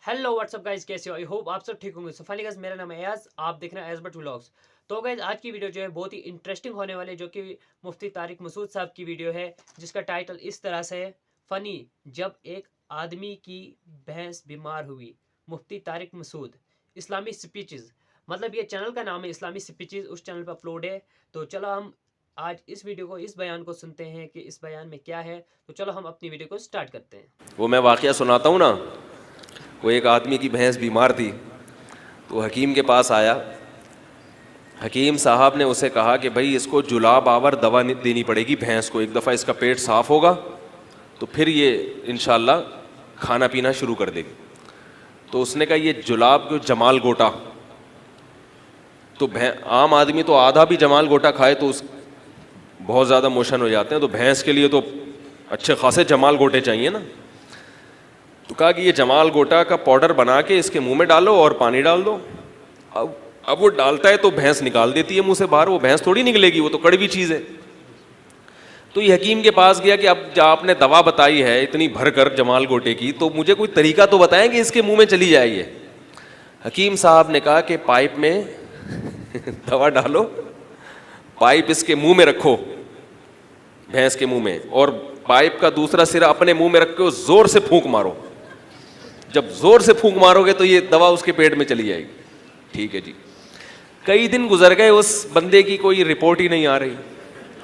Hello what's up guys, कैसे हो? I hope आप सब ठीक होंगे। सो फाइनली गाइस, मेरा नाम है अयाज, आप देख रहे हैं एजबर्ट व्लॉग्स। तो गाइस, आज की वीडियो जो है बहुत ही इंटरेस्टिंग होने वाली है, जो कि मुफ्ती तारिक मसूद साहब की वीडियो है, जिसका टाइटल इस तरह से है, फनी जब एक आदमी की भैंस बीमार हुई। मुफ्ती तारिक मसूद इस्लामी स्पीचेस, मतलब ये चैनल का नाम है इस्लामी स्पीचेस, उस चैनल पर अपलोड है। तो चलो हम आज इस वीडियो को, इस बयान को सुनते हैं कि इस बयान में क्या है। तो चलो हम अपनी वीडियो को स्टार्ट करते हैं। वो मैं वाक़या सुनाता हूँ ना। वो एक आदमी की भैंस बीमार थी, तो हकीम के पास आया। हकीम साहब ने उसे कहा कि भाई इसको जुलाब आवर दवा देनी पड़ेगी भैंस को, एक दफ़ा इसका पेट साफ़ होगा तो फिर ये इंशाल्लाह खाना पीना शुरू कर देगी। तो उसने कहा ये जुलाब को जमाल गोटा, तो आम आदमी तो आधा भी जमाल गोटा खाए तो उस बहुत ज़्यादा मोशन हो जाते हैं, तो भैंस के लिए तो अच्छे खासे जमाल गोटे चाहिए ना। तो कहा कि ये जमाल गोटा का पाउडर बना के इसके मुंह में डालो और पानी डाल दो। अब वो डालता है तो भैंस निकाल देती है मुंह से बाहर, वो भैंस थोड़ी निकलेगी, वो तो कड़वी चीज़ है। तो ये हकीम के पास गया कि अब जब आपने दवा बताई है इतनी भर कर जमाल गोटे की, तो मुझे कोई तरीका तो बताएं कि इसके मुंह में चली जाए ये। हकीम साहब ने कहा कि पाइप में दवा डालो, पाइप इसके मुंह में रखो, भैंस के मुंह में, और पाइप का दूसरा सिरा अपने मुंह में रख के जोर से फूंक मारो। जब जोर से फूंक मारोगे तो ये दवा उसके पेट में चली जाएगी। ठीक है जी। कई दिन गुजर गए, उस बंदे की कोई रिपोर्ट ही नहीं आ रही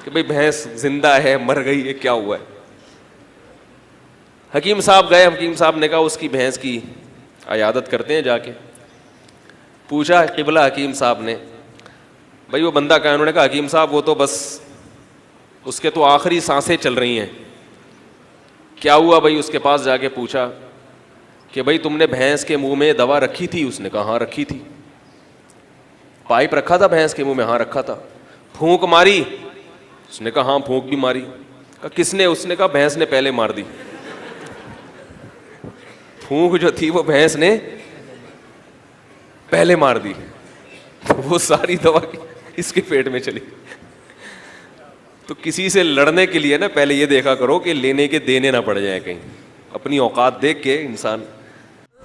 कि भाई भैंस जिंदा है, मर गई है, क्या हुआ है। हकीम साहब गए, हकीम साहब ने कहा उसकी भैंस की अयादत करते हैं जाके। पूछा क़िबला हकीम साहब ने, भाई वो बंदा कहा? उन्होंने कहा हकीम साहब वो तो बस उसके तो आखिरी सांसें चल रही हैं। क्या हुआ भाई? उसके पास जाके पूछा कि भाई तुमने भैंस के मुंह में दवा रखी थी? उसने कहा हाँ रखी थी। पाइप रखा था भैंस के मुंह में? हाँ रखा था। फूंक मारी? उसने कहा हाँ फूंक भी मारी। कहा किसने? उसने कहा भैंस ने पहले मार दी। फूंक जो थी वो भैंस ने पहले मार दी, तो वो सारी दवा इसके पेट में चली। तो किसी से लड़ने के लिए ना पहले ये देखा करो कि लेने के देने ना पड़ जाए कहीं, अपनी औकात देख के इंसान।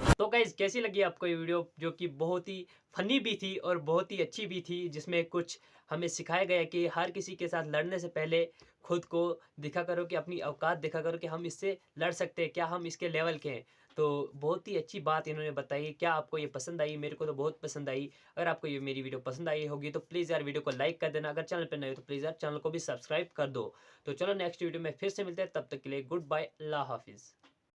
तो गाइज, कैसी लगी आपको ये वीडियो, जो कि बहुत ही फनी भी थी और बहुत ही अच्छी भी थी, जिसमें कुछ हमें सिखाया गया कि हर किसी के साथ लड़ने से पहले खुद को दिखा करो, कि अपनी औकात दिखा करो कि हम इससे लड़ सकते हैं, क्या हम इसके लेवल के हैं। तो बहुत ही अच्छी बात इन्होंने बताई। क्या आपको ये पसंद आई? मेरे को तो बहुत पसंद आई। अगर आपको ये मेरी वीडियो पसंद आई होगी तो प्लीज़ यार वीडियो को लाइक कर देना। अगर चैनल पर नए हो तो प्लीज़ यार चैनल को भी सब्सक्राइब कर दो। तो चलो नेक्स्ट वीडियो में फिर से मिलते हैं, तब तक के लिए गुड बाय, अल्लाह हाफिज़।